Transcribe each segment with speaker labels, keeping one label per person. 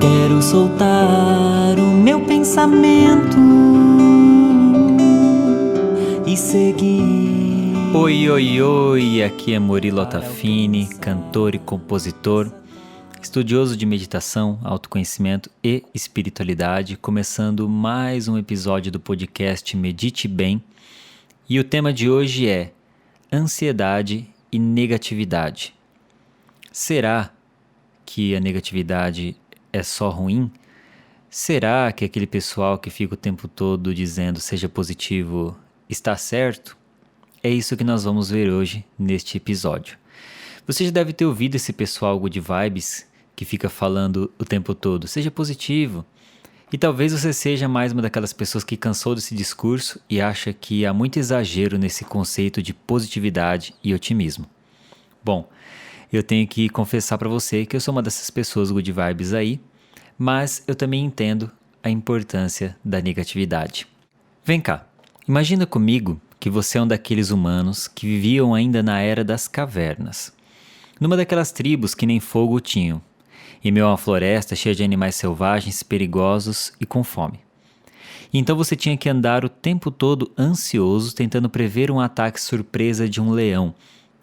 Speaker 1: Quero soltar o meu pensamento e seguir.
Speaker 2: Oi, aqui é Murilo Ottafini, cantor e compositor, estudioso de meditação, autoconhecimento e espiritualidade, começando mais um episódio do podcast Medite Bem. E o tema de hoje é ansiedade e negatividade. Será que a negatividade é só ruim? Será que aquele pessoal que fica o tempo todo dizendo seja positivo está certo? É isso que nós vamos ver hoje neste episódio. Você já deve ter ouvido esse pessoal good vibes que fica falando o tempo todo, seja positivo. E talvez você seja mais uma daquelas pessoas que cansou desse discurso e acha que há muito exagero nesse conceito de positividade e otimismo. Bom, eu tenho que confessar para você que eu sou uma dessas pessoas good vibes aí, mas eu também entendo a importância da negatividade. Vem cá, imagina comigo que você é um daqueles humanos que viviam ainda na era das cavernas, numa daquelas tribos que nem fogo tinham, em meio a uma floresta cheia de animais selvagens, perigosos e com fome. E então você tinha que andar o tempo todo ansioso, tentando prever um ataque surpresa de um leão,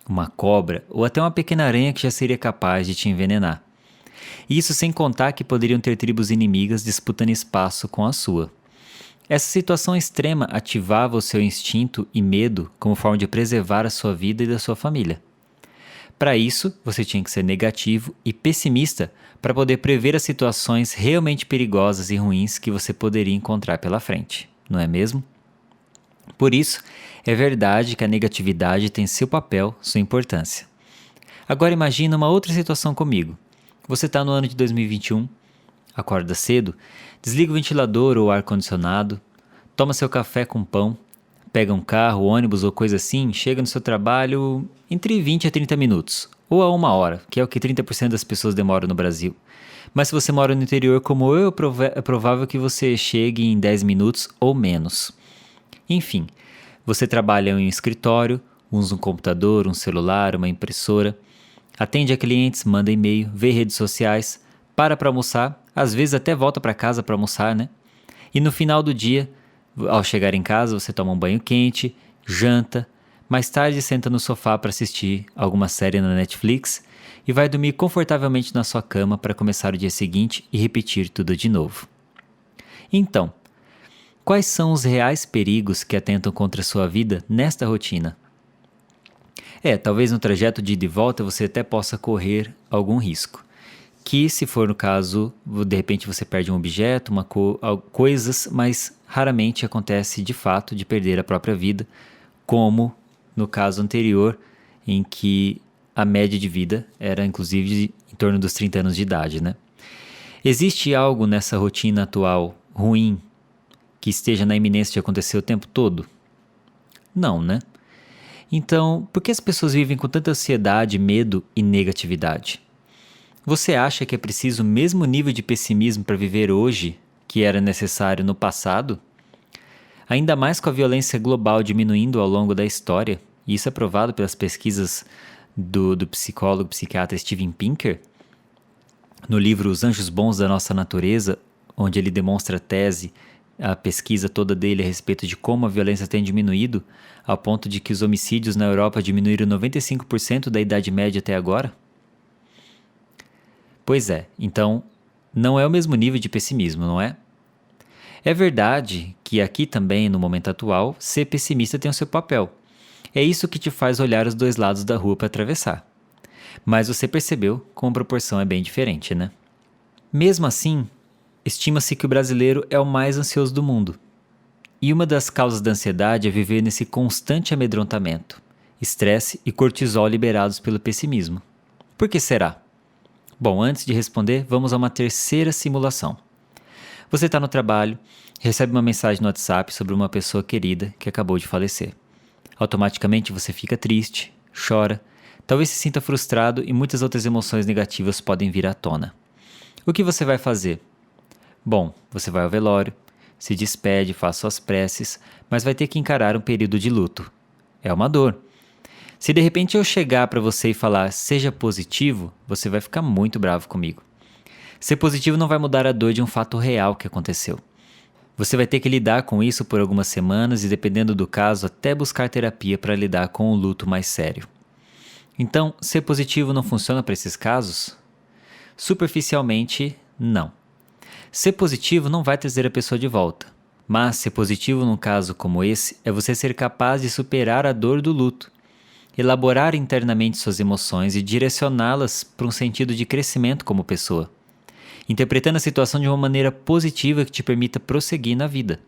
Speaker 2: uma cobra ou até uma pequena aranha que já seria capaz de te envenenar. E isso sem contar que poderiam ter tribos inimigas disputando espaço com a sua. Essa situação extrema ativava o seu instinto e medo como forma de preservar a sua vida e da sua família. Para isso, você tinha que ser negativo e pessimista para poder prever as situações realmente perigosas e ruins que você poderia encontrar pela frente, não é mesmo? Por isso, é verdade que a negatividade tem seu papel, sua importância. Agora imagina uma outra situação comigo. Você está no ano de 2021, acorda cedo, desliga o ventilador ou o ar-condicionado, toma seu café com pão, pega um carro, ônibus ou coisa assim, chega no seu trabalho entre 20 a 30 minutos, ou a 1 hora, que é o que 30% das pessoas demoram no Brasil. Mas se você mora no interior como eu, é provável que você chegue em 10 minutos ou menos. Enfim, você trabalha em um escritório, usa um computador, um celular, uma impressora, atende a clientes, manda e-mail, vê redes sociais, para almoçar, às vezes até volta para casa para almoçar, né? E no final do dia, ao chegar em casa, você toma um banho quente, janta, mais tarde senta no sofá para assistir alguma série na Netflix e vai dormir confortavelmente na sua cama para começar o dia seguinte e repetir tudo de novo. Então, quais são os reais perigos que atentam contra a sua vida nesta rotina? Talvez no trajeto de ida e volta você até possa correr algum risco. Que, se for no caso, de repente você perde um objeto, coisas, mas raramente acontece de fato de perder a própria vida, como no caso anterior, em que a média de vida era inclusive em torno dos 30 anos de idade, né? Existe algo nessa rotina atual ruim que esteja na iminência de acontecer o tempo todo? Não, né? Então, por que as pessoas vivem com tanta ansiedade, medo e negatividade? Você acha que é preciso o mesmo nível de pessimismo para viver hoje que era necessário no passado? Ainda mais com a violência global diminuindo ao longo da história, e isso é provado pelas pesquisas do psicólogo psiquiatra Steven Pinker, no livro Os Anjos Bons da Nossa Natureza, onde ele demonstra a pesquisa toda dele a respeito de como a violência tem diminuído, ao ponto de que os homicídios na Europa diminuíram 95% da Idade Média até agora? Pois é, então não é o mesmo nível de pessimismo, não é? É verdade que aqui também, no momento atual, ser pessimista tem o seu papel. É isso que te faz olhar os dois lados da rua para atravessar. Mas você percebeu como a proporção é bem diferente, né? Mesmo assim, estima-se que o brasileiro é o mais ansioso do mundo. E uma das causas da ansiedade é viver nesse constante amedrontamento, estresse e cortisol liberados pelo pessimismo. Por que será? Bom, antes de responder, vamos a uma terceira simulação. Você está no trabalho, recebe uma mensagem no WhatsApp sobre uma pessoa querida que acabou de falecer. Automaticamente você fica triste, chora, talvez se sinta frustrado e muitas outras emoções negativas podem vir à tona. O que você vai fazer? Bom, você vai ao velório, se despede, faz suas preces, mas vai ter que encarar um período de luto. É uma dor. Se de repente eu chegar para você e falar seja positivo, você vai ficar muito bravo comigo. Ser positivo não vai mudar a dor de um fato real que aconteceu. Você vai ter que lidar com isso por algumas semanas e, dependendo do caso, até buscar terapia para lidar com o luto mais sério. Então, ser positivo não funciona para esses casos? Superficialmente, não. Ser positivo não vai trazer a pessoa de volta. Mas ser positivo num caso como esse é você ser capaz de superar a dor do luto, elaborar internamente suas emoções e direcioná-las para um sentido de crescimento como pessoa, interpretando a situação de uma maneira positiva que te permita prosseguir na vida.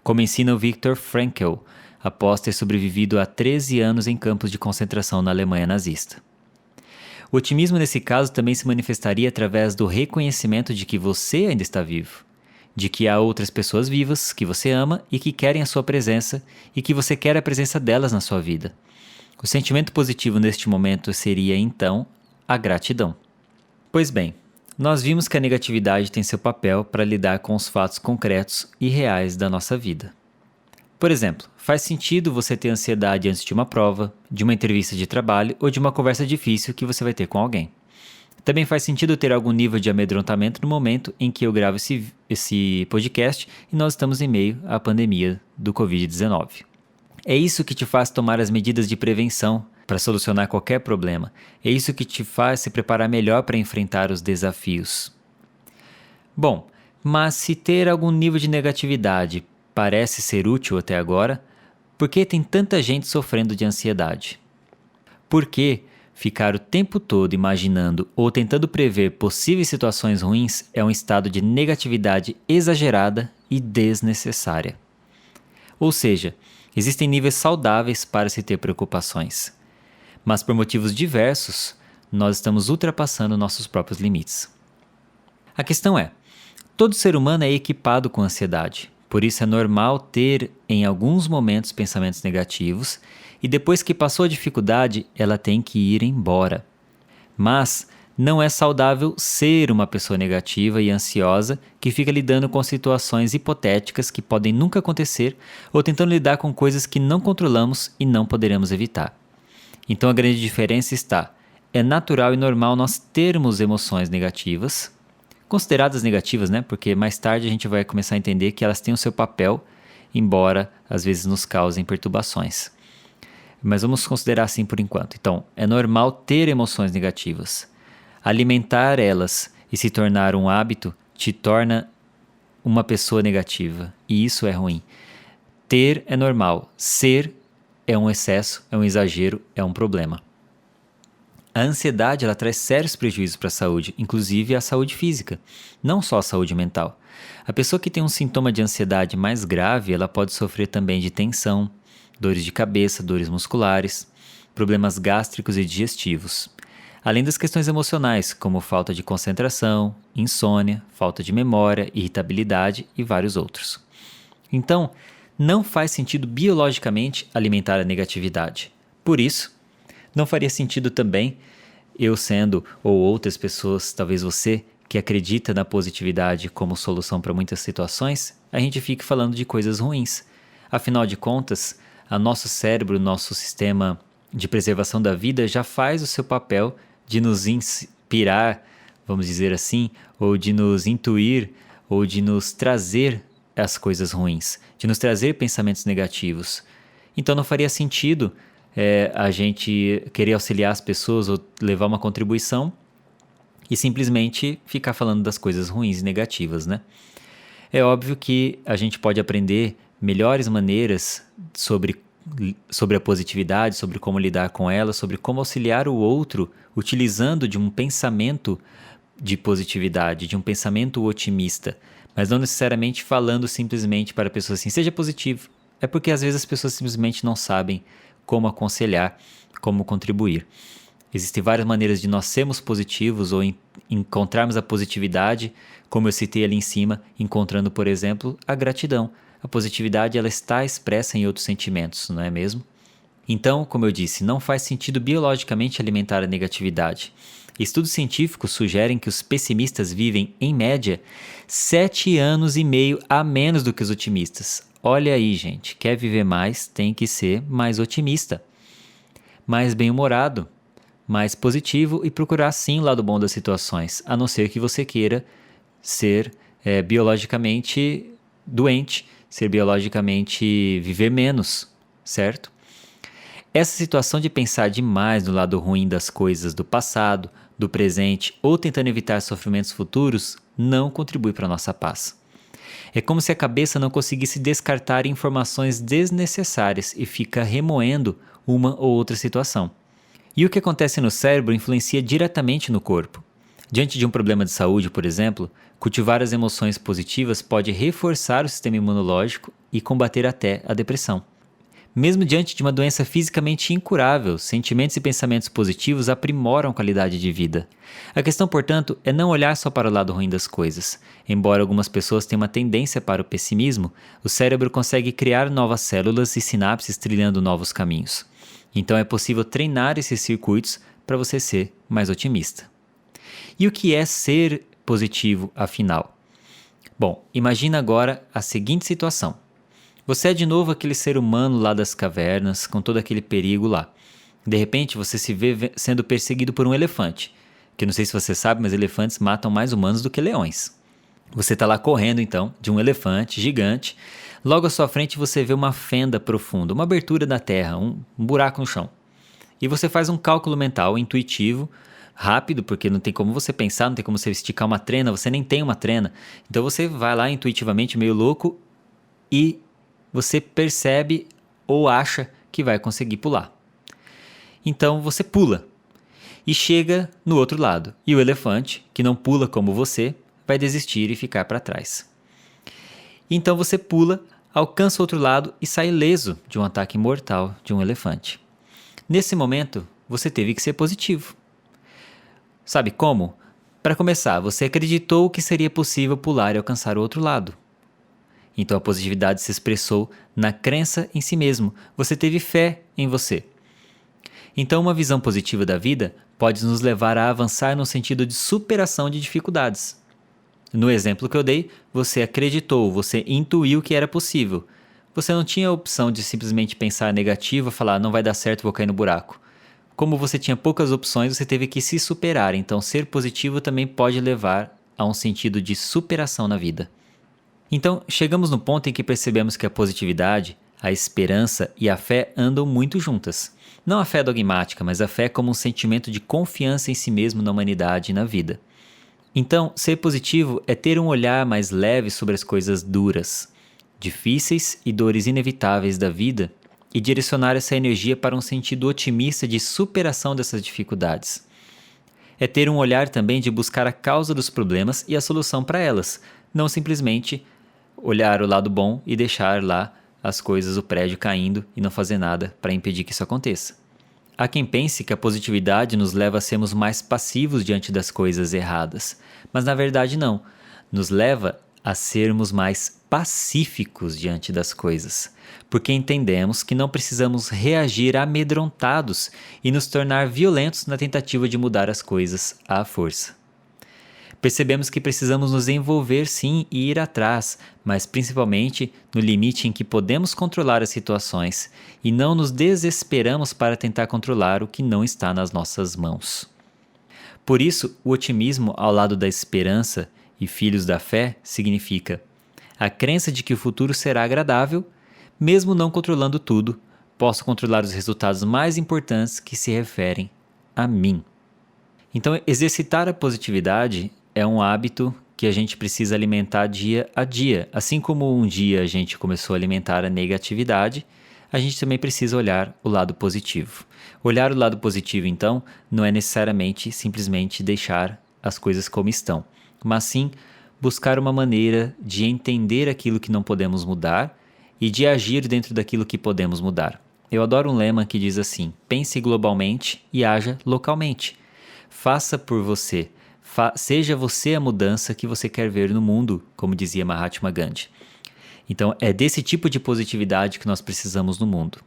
Speaker 2: Como ensina o Viktor Frankl, após ter sobrevivido a 13 anos em campos de concentração na Alemanha nazista. O otimismo nesse caso também se manifestaria através do reconhecimento de que você ainda está vivo, de que há outras pessoas vivas que você ama e que querem a sua presença e que você quer a presença delas na sua vida. O sentimento positivo neste momento seria, então, a gratidão. Pois bem, nós vimos que a negatividade tem seu papel para lidar com os fatos concretos e reais da nossa vida. Por exemplo, faz sentido você ter ansiedade antes de uma prova, de uma entrevista de trabalho ou de uma conversa difícil que você vai ter com alguém. Também faz sentido ter algum nível de amedrontamento no momento em que eu gravo esse podcast e nós estamos em meio à pandemia do Covid-19. É isso que te faz tomar as medidas de prevenção para solucionar qualquer problema. É isso que te faz se preparar melhor para enfrentar os desafios. Bom, mas se ter algum nível de negatividade parece ser útil até agora, por que tem tanta gente sofrendo de ansiedade? Por que ficar o tempo todo imaginando ou tentando prever possíveis situações ruins é um estado de negatividade exagerada e desnecessária? Ou seja, existem níveis saudáveis para se ter preocupações, mas por motivos diversos, nós estamos ultrapassando nossos próprios limites. A questão é, todo ser humano é equipado com ansiedade. Por isso é normal ter, em alguns momentos, pensamentos negativos e depois que passou a dificuldade, ela tem que ir embora. Mas não é saudável ser uma pessoa negativa e ansiosa que fica lidando com situações hipotéticas que podem nunca acontecer ou tentando lidar com coisas que não controlamos e não poderemos evitar. Então a grande diferença está, é natural e normal nós termos emoções negativas, consideradas negativas, né? Porque mais tarde a gente vai começar a entender que elas têm o seu papel, embora às vezes nos causem perturbações. Mas vamos considerar assim por enquanto. Então, é normal ter emoções negativas. Alimentar elas e se tornar um hábito te torna uma pessoa negativa. E isso é ruim. Ter é normal. Ser é um excesso, é um exagero, é um problema. A ansiedade ela traz sérios prejuízos para a saúde, inclusive a saúde física, não só a saúde mental. A pessoa que tem um sintoma de ansiedade mais grave, ela pode sofrer também de tensão, dores de cabeça, dores musculares, problemas gástricos e digestivos. Além das questões emocionais, como falta de concentração, insônia, falta de memória, irritabilidade e vários outros. Então, não faz sentido biologicamente alimentar a negatividade. Por isso, não faria sentido também, eu sendo ou outras pessoas, talvez você, que acredita na positividade como solução para muitas situações, a gente fique falando de coisas ruins. Afinal de contas, o nosso cérebro, nosso sistema de preservação da vida já faz o seu papel de nos inspirar, vamos dizer assim, ou de nos intuir, ou de nos trazer as coisas ruins, de nos trazer pensamentos negativos. Então não faria sentido a gente querer auxiliar as pessoas ou levar uma contribuição e simplesmente ficar falando das coisas ruins e negativas, né? É óbvio que a gente pode aprender melhores maneiras sobre a positividade, sobre como lidar com ela, sobre como auxiliar o outro utilizando de um pensamento de positividade, de um pensamento otimista, mas não necessariamente falando simplesmente para a pessoa assim, seja positivo. É porque às vezes as pessoas simplesmente não sabem como aconselhar, como contribuir. Existem várias maneiras de nós sermos positivos ou encontrarmos a positividade, como eu citei ali em cima, encontrando, por exemplo, a gratidão. A positividade ela está expressa em outros sentimentos, não é mesmo? Então, como eu disse, não faz sentido biologicamente alimentar a negatividade. Estudos científicos sugerem que os pessimistas vivem, em média, 7 anos e meio a menos do que os otimistas. Olha aí, gente, quer viver mais, tem que ser mais otimista, mais bem-humorado, mais positivo e procurar sim o lado bom das situações, a não ser que você queira ser biologicamente doente, ser biologicamente viver menos, certo? Essa situação de pensar demais no lado ruim das coisas do passado, do presente ou tentando evitar sofrimentos futuros não contribui para a nossa paz. É como se a cabeça não conseguisse descartar informações desnecessárias e fica remoendo uma ou outra situação. E o que acontece no cérebro influencia diretamente no corpo. Diante de um problema de saúde, por exemplo, cultivar as emoções positivas pode reforçar o sistema imunológico e combater até a depressão. Mesmo diante de uma doença fisicamente incurável, sentimentos e pensamentos positivos aprimoram a qualidade de vida. A questão, portanto, é não olhar só para o lado ruim das coisas. Embora algumas pessoas tenham uma tendência para o pessimismo, o cérebro consegue criar novas células e sinapses trilhando novos caminhos. Então é possível treinar esses circuitos para você ser mais otimista. E o que é ser positivo, afinal? Bom, imagina agora a seguinte situação. Você é de novo aquele ser humano lá das cavernas, com todo aquele perigo lá. De repente, você se vê sendo perseguido por um elefante, que não sei se você sabe, mas elefantes matam mais humanos do que leões. Você está lá correndo, então, de um elefante gigante. Logo à sua frente você vê uma fenda profunda, uma abertura da terra, um buraco no chão. E você faz um cálculo mental intuitivo, rápido, porque não tem como você pensar, não tem como você esticar uma trena, você nem tem uma trena. Então você vai lá intuitivamente, meio louco, e você percebe ou acha que vai conseguir pular. Então você pula e chega no outro lado. E o elefante, que não pula como você, vai desistir e ficar para trás. Então você pula, alcança o outro lado e sai ileso de um ataque mortal de um elefante. Nesse momento, você teve que ser positivo. Sabe como? Para começar, você acreditou que seria possível pular e alcançar o outro lado. Então a positividade se expressou na crença em si mesmo. Você teve fé em você. Então uma visão positiva da vida pode nos levar a avançar no sentido de superação de dificuldades. No exemplo que eu dei, você acreditou, você intuiu que era possível. Você não tinha a opção de simplesmente pensar negativo, falar não vai dar certo, vou cair no buraco. Como você tinha poucas opções, você teve que se superar. Então ser positivo também pode levar a um sentido de superação na vida. Então, chegamos no ponto em que percebemos que a positividade, a esperança e a fé andam muito juntas. Não a fé dogmática, mas a fé como um sentimento de confiança em si mesmo na humanidade e na vida. Então, ser positivo é ter um olhar mais leve sobre as coisas duras, difíceis e dores inevitáveis da vida e direcionar essa energia para um sentido otimista de superação dessas dificuldades. É ter um olhar também de buscar a causa dos problemas e a solução para elas, não simplesmente olhar o lado bom e deixar lá as coisas, o prédio caindo e não fazer nada para impedir que isso aconteça. Há quem pense que a positividade nos leva a sermos mais passivos diante das coisas erradas, mas na verdade não, nos leva a sermos mais pacíficos diante das coisas, porque entendemos que não precisamos reagir amedrontados e nos tornar violentos na tentativa de mudar as coisas à força. Percebemos que precisamos nos envolver sim e ir atrás, mas principalmente no limite em que podemos controlar as situações e não nos desesperamos para tentar controlar o que não está nas nossas mãos. Por isso, o otimismo ao lado da esperança e filhos da fé significa a crença de que o futuro será agradável, mesmo não controlando tudo, posso controlar os resultados mais importantes que se referem a mim. Então, exercitar a positividade é um hábito que a gente precisa alimentar dia a dia. Assim como um dia a gente começou a alimentar a negatividade, a gente também precisa olhar o lado positivo. Olhar o lado positivo, então, não é necessariamente simplesmente deixar as coisas como estão, mas sim buscar uma maneira de entender aquilo que não podemos mudar e de agir dentro daquilo que podemos mudar. Eu adoro um lema que diz assim: pense globalmente e haja localmente. Faça por você. Seja você a mudança que você quer ver no mundo, como dizia Mahatma Gandhi. Então, é desse tipo de positividade que nós precisamos no mundo.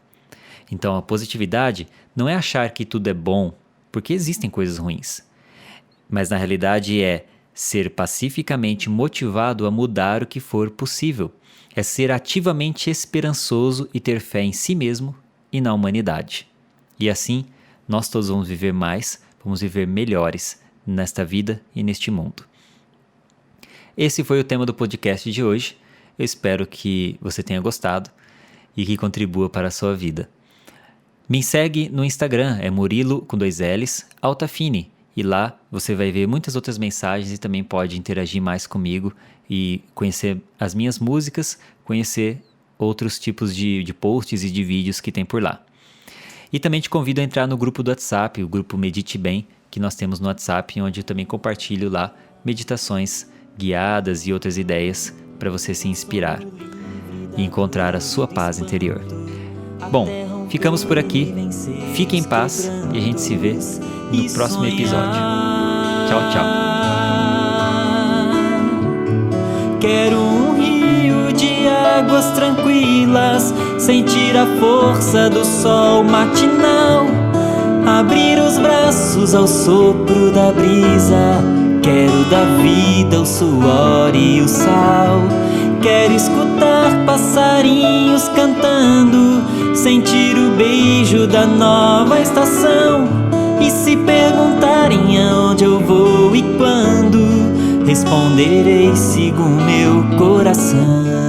Speaker 2: Então, a positividade não é achar que tudo é bom, porque existem coisas ruins. Mas, na realidade, é ser pacificamente motivado a mudar o que for possível. É ser ativamente esperançoso e ter fé em si mesmo e na humanidade. E assim, nós todos vamos viver mais, vamos viver melhores nesta vida e neste mundo. Esse foi o tema do podcast de hoje. Eu espero que você tenha gostado e que contribua para a sua vida. Me segue no Instagram, é Murilo com 2 L's, Altafini. E lá você vai ver muitas outras mensagens e também pode interagir mais comigo e conhecer as minhas músicas, conhecer outros tipos de posts e de vídeos que tem por lá. E também te convido a entrar no grupo do WhatsApp, o grupo Medite Bem, que nós temos no WhatsApp, onde eu também compartilho lá meditações guiadas e outras ideias para você se inspirar e encontrar a sua paz interior. Bom, ficamos por aqui. Fique em paz e a gente se vê no próximo episódio. Tchau, tchau.
Speaker 1: Quero um rio de águas tranquilas, sentir a força do sol matinal, abrir os braços ao sopro da brisa. Quero da vida o suor e o sal. Quero escutar passarinhos cantando, sentir o beijo da nova estação. E se perguntarem aonde eu vou e quando, responderei: sigo o meu coração.